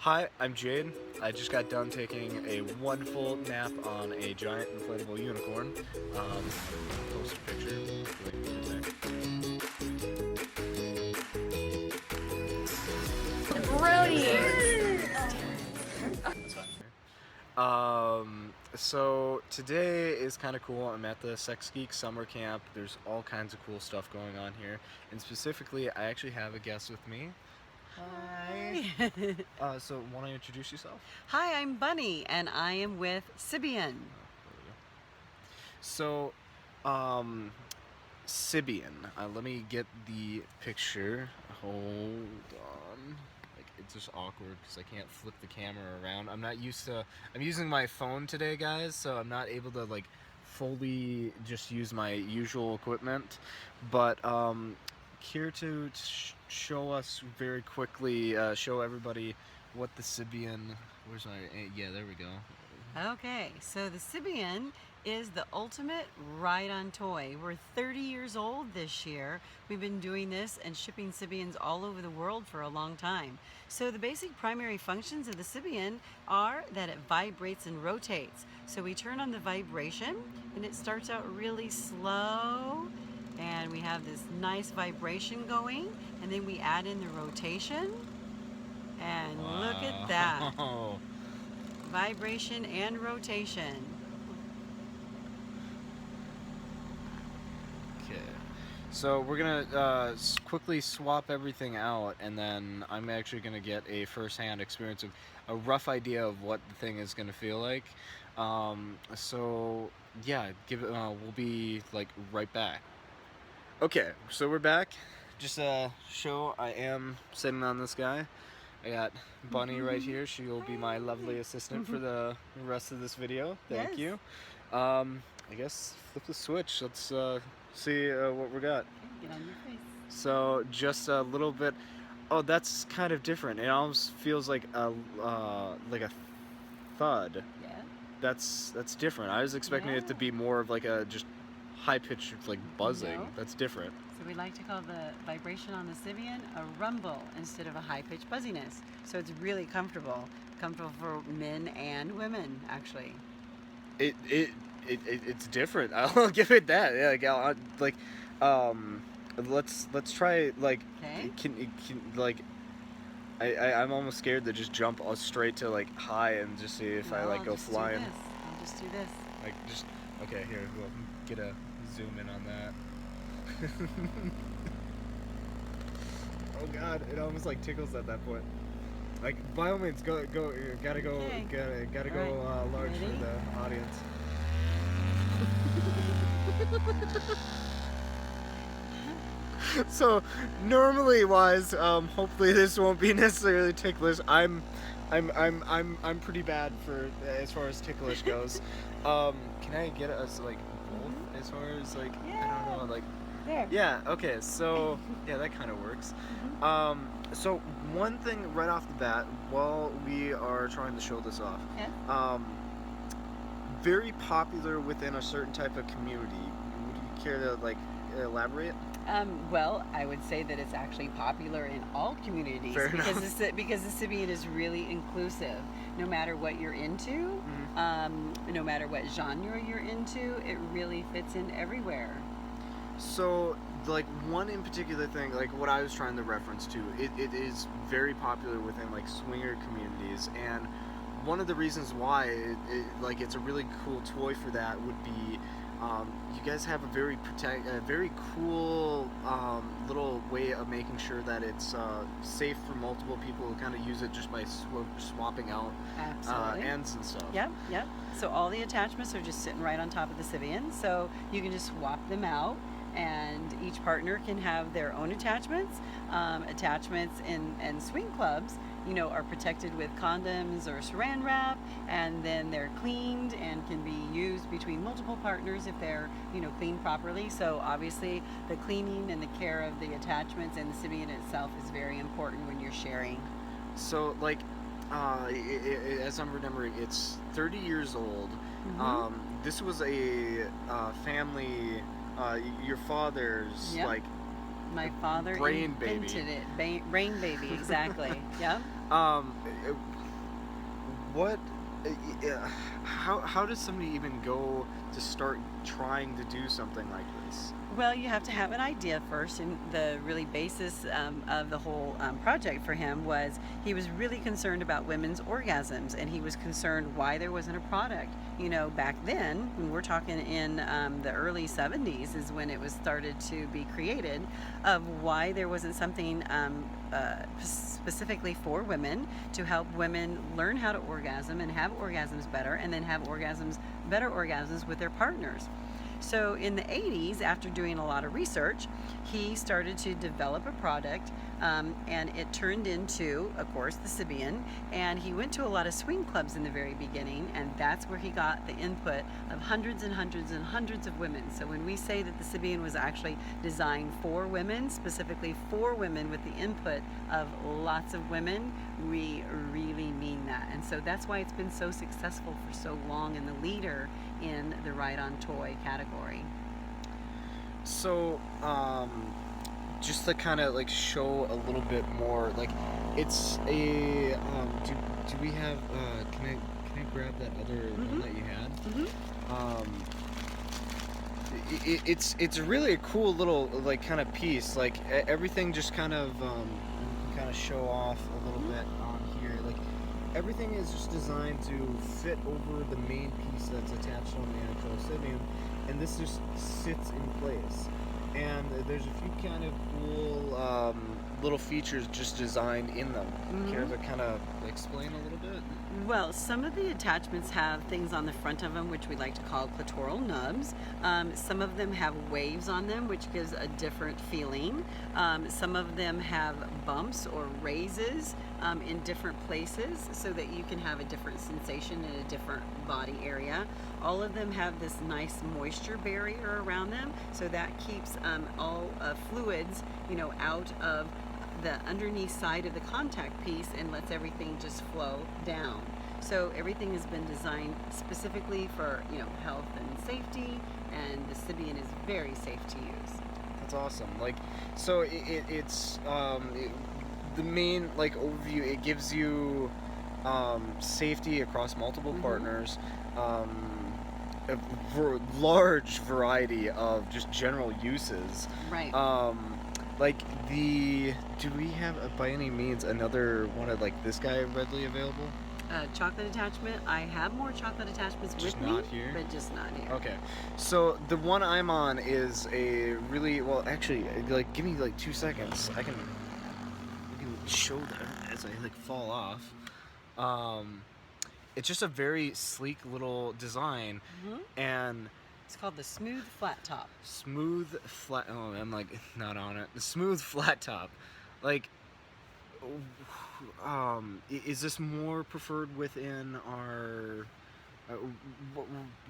Hi, I'm Jade. I just got done taking a wonderful nap on a giant inflatable unicorn. Post a picture. So today is kind of cool. I'm at the Sex Geek Summer Camp. There's all kinds of cool stuff going on here, and specifically, I actually have a guest with me. Hi. So, want to introduce yourself? Hi, I'm Bunny, and I am with SYBIAN. So, SYBIAN. Let me get the picture. Hold on. Like, it's just awkward because I can't flip the camera around. I'm using my phone today, guys, so I'm not able to, like, fully just use my usual equipment. But, here to show us very quickly, show everybody what the SYBIAN. Where's my? Yeah, there we go. Okay, so the SYBIAN is the ultimate ride-on toy. We're 30 years old this year. We've been doing this and shipping SYBIANs all over the world for a long time. So the basic primary functions of the SYBIAN are that it vibrates and rotates. So we turn on the vibration and it starts out really slow, and we have this nice vibration going, and then we add in the rotation, and wow. Look at that. Vibration and rotation. Okay, so we're gonna quickly swap everything out, and then I'm actually gonna get a first-hand experience of a rough idea of what the thing is gonna feel like. So yeah, we'll be like right back. Okay, so we're back. Just show I am sitting on this guy. I got Bunny right here. She will be my lovely assistant for the rest of this video. Thank you. I guess flip the switch. Let's see what we got. Okay, get on your face. So just a little bit. Oh, that's kind of different. It almost feels like a thud. Yeah. That's different. I was expecting it to be more of like a just high-pitched like buzzing. No. That's different. So we like to call the vibration on the SYBIAN a rumble instead of a high-pitched buzziness. So it's really comfortable for men and women, actually. It's different. I'll give it that. Yeah, let's try like. Okay. Can I'm almost scared to just jump straight to like high and just see if I like go flying. I'll just do this. Like just okay. Here we'll get a zoom in on that. Oh god, it almost like tickles at that point. Like by all means, go. You gotta go. Okay. Gotta go right. large Ready? for the audience. So normally wise, hopefully this won't be necessarily ticklish. I'm pretty bad for as far as ticklish goes. Can I get us like both as far as like I don't know like there. Yeah, okay, so yeah, that kind of works. So one thing right off the bat while we are trying to show this off. Yeah. Very popular within a certain type of community. Would you care to like elaborate? Well, I would say that it's actually popular in all communities because the SYBIAN is really inclusive. No matter what you're into, no matter what genre you're into, it really fits in everywhere. So, like one in particular thing, like what I was trying to reference to, it is very popular within like swinger communities, and one of the reasons why it's a really cool toy for that would be. You guys have a very cool little way of making sure that it's safe for multiple people to kind of use it just by swapping out ends and stuff. Yep. So all the attachments are just sitting right on top of the SYBIAN, so you can just swap them out, and each partner can have their own attachments. Attachments in swing clubs, are protected with condoms or saran wrap, and then they're cleaned and can be used between multiple partners if they're, cleaned properly. So obviously the cleaning and the care of the attachments and the SYBIAN itself is very important when you're sharing. So like, as I'm remembering, it's 30 years old. This was a family, your father's like my father brain invented baby. Brain baby, exactly. Yep. Um, uh, what? How does somebody even go to start trying to do something like this? Well, you have to have an idea first, and the really basis of the whole project for him was he was really concerned about women's orgasms, and he was concerned why there wasn't a product. You know, back then, when we're talking in the early 70s, is when it was started to be created, of why there wasn't something specifically for women to help women learn how to orgasm and have orgasms better, and then have better orgasms with their partners. So in the 80s, after doing a lot of research, he started to develop a product, and it turned into, of course, the SYBIAN. And he went to a lot of swing clubs in the very beginning, and that's where he got the input of hundreds and hundreds and hundreds of women. So when we say that the SYBIAN was actually designed for women, specifically for women with the input of lots of women, we really mean that. And so that's why it's been so successful for so long, and the leader in the ride-on toy category. So, just to kind of like show a little bit more, like it's a do we have can I grab that other one that you had? It's really a cool little like kind of piece. Like everything just kind of show off a little bit on here. Like everything is just designed to fit over the main piece that's attached on the actual SYBIAN, and this just sits in place. And there's a few kind of cool little features just designed in them. Care to kind of explain a little bit? Well, some of the attachments have things on the front of them which we like to call clitoral nubs. Some of them have waves on them, which gives a different feeling. Some of them have bumps or raises in different places so that you can have a different sensation in a different body area. All of them have this nice moisture barrier around them, so that keeps all fluids, out of the underneath side of the contact piece and lets everything just flow down. So everything has been designed specifically for health and safety, and the SYBIAN is very safe to use. That's awesome. Like, so it's the main like overview. It gives you safety across multiple partners. A large variety of just general uses. Right. Do we have by any means another one of like this guy readily available? Chocolate attachment. I have more chocolate attachments just with not me, here? but just not here. Okay, so the one I'm on is a really actually, like, give me like 2 seconds. I can show that as I like fall off. It's just a very sleek little design, and it's called the smooth flat top. Smooth flat. Oh, I'm like not on it. The smooth flat top, like, is this more preferred within our?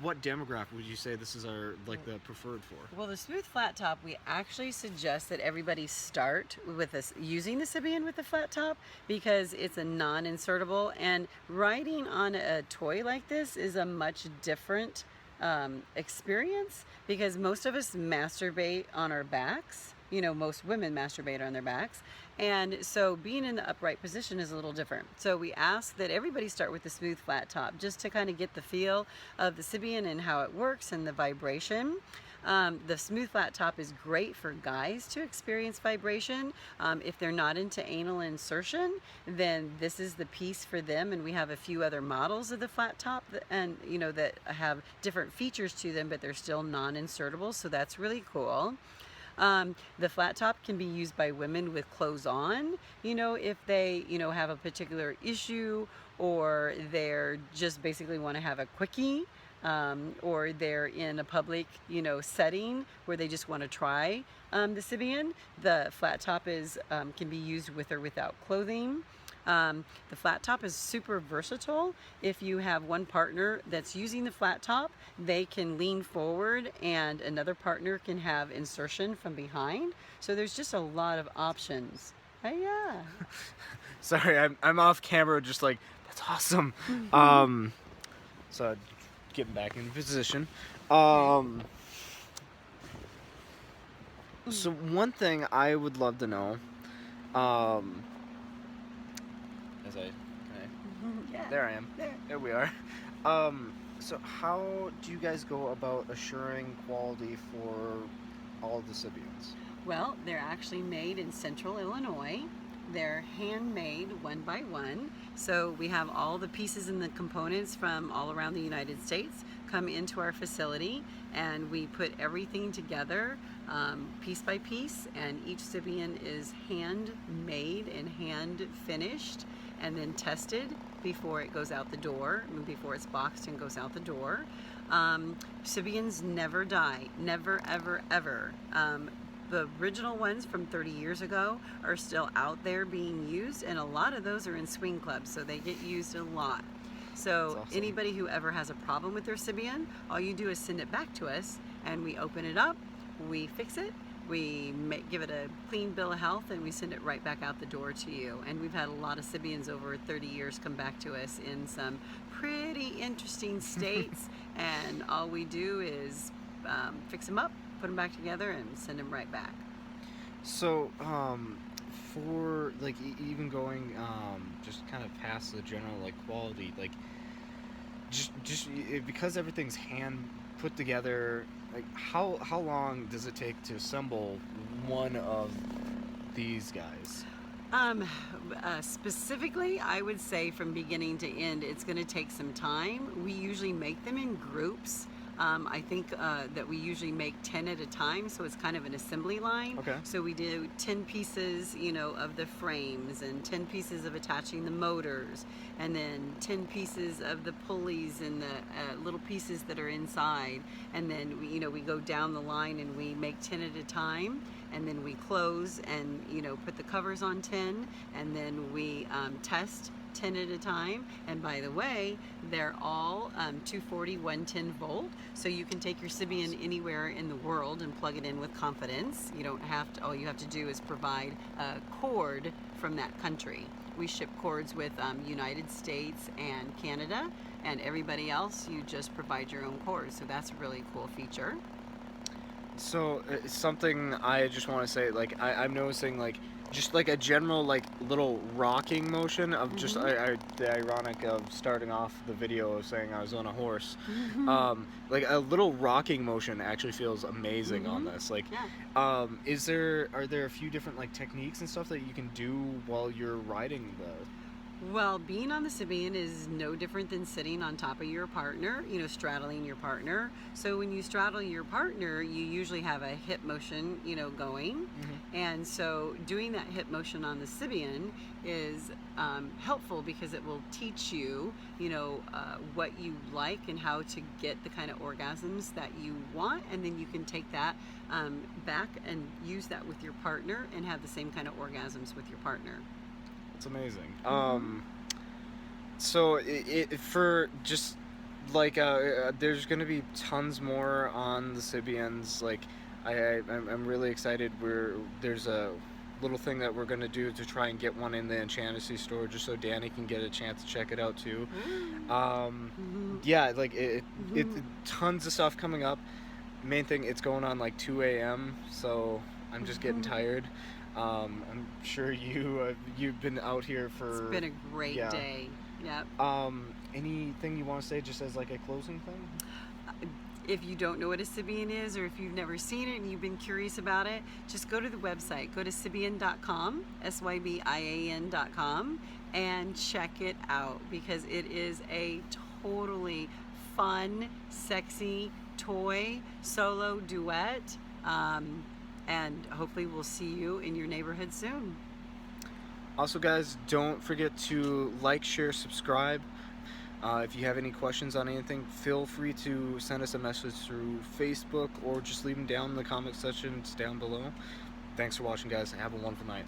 What demographic would you say this is our the preferred for? Well, the smooth flat top, we actually suggest that everybody start with this using the SYBIAN with the flat top, because it's a non-insertable, and riding on a toy like this is a much different experience, because most of us masturbate on our backs. Most women masturbate on their backs, and so being in the upright position is a little different. So we ask that everybody start with the smooth flat top, just to kind of get the feel of the SYBIAN and how it works and the vibration. The smooth flat top is great for guys to experience vibration. If they're not into anal insertion, then this is the piece for them, and we have a few other models of the flat top that have different features to them, but they're still non-insertable, so that's really cool. The flat top can be used by women with clothes on, if they, have a particular issue, or they're just basically want to have a quickie, or they're in a public, setting where they just want to try the SYBIAN. The flat top can be used with or without clothing. The flat top is super versatile. If you have one partner that's using the flat top, they can lean forward and another partner can have insertion from behind. So there's just a lot of options. Yeah. Sorry, I'm off camera, just like, that's awesome. So getting back in position. So one thing I would love to know, as I, can I? Yeah. There I am. There we are. So how do you guys go about assuring quality for all of the Sybians? Well, they're actually made in central Illinois. They're handmade one by one. So we have all the pieces and the components from all around the United States come into our facility, and we put everything together piece by piece, and each Sybian is handmade and hand finished and then tested before it goes out the door, before it's boxed and goes out the door. Sybians never die, never, ever, ever. The original ones from 30 years ago are still out there being used, and a lot of those are in swing clubs, so they get used a lot. So That's awesome. Anybody who ever has a problem with their Sybian, all you do is send it back to us, and we open it up, we fix it, we give it a clean bill of health, and we send it right back out the door to you. And we've had a lot of Sybians over 30 years come back to us in some pretty interesting states, and all we do is fix them up, put them back together, and send them right back. So, for like even going just kind of past the general like quality, like because everything's hand put together, like how long does it take to assemble one of these guys? Specifically, I would say from beginning to end, it's going to take some time. We usually make them in groups. I think that we usually make 10 at a time, so it's kind of an assembly line. Okay. So we do 10 pieces, of the frames, and 10 pieces of attaching the motors, and then 10 pieces of the pulleys and the little pieces that are inside. And then we go down the line and we make 10 at a time, and then we close and put the covers on 10, and then we test 10 at a time. And by the way, they're all 240 110 volt, so you can take your Sybian anywhere in the world and plug it in with confidence. You don't have to. All you have to do is provide a cord from that country. We ship cords with United States and Canada, and everybody else you just provide your own cords. So that's a really cool feature. So something I just want to say, like I'm noticing like just like a general like little rocking motion of just the ironic of starting off the video of saying I was on a horse. Like a little rocking motion actually feels amazing on this. Like, Yeah. are there a few different like techniques and stuff that you can do while you're riding the? Well, being on the Sybian is no different than sitting on top of your partner, straddling your partner. So when you straddle your partner, you usually have a hip motion, going. And so doing that hip motion on the Sybian is helpful because it will teach you, what you like and how to get the kind of orgasms that you want. And then you can take that back and use that with your partner and have the same kind of orgasms with your partner. It's amazing. So for just like there's gonna be tons more on the Sybians. Like I'm really excited. There's a little thing that we're gonna do to try and get one in the Enchantasy store, just so Danny can get a chance to check it out too. Yeah, like it tons of stuff coming up. Main thing, it's going on like 2 a.m. So I'm just getting tired. I'm sure you've been out here for. It's been a great day. Yep. Anything you want to say, just as like a closing thing? If you don't know what a Sybian is, or if you've never seen it and you've been curious about it, just go to the website. Go to SYBIAN.com, SYBIAN.com, and check it out, because it is a totally fun, sexy toy solo duet. And hopefully we'll see you in your neighborhood soon. Also, guys, don't forget to like, share, subscribe. If you have any questions on anything, feel free to send us a message through Facebook, or just leave them down in the comment section down below. Thanks for watching, guys. Have a wonderful night.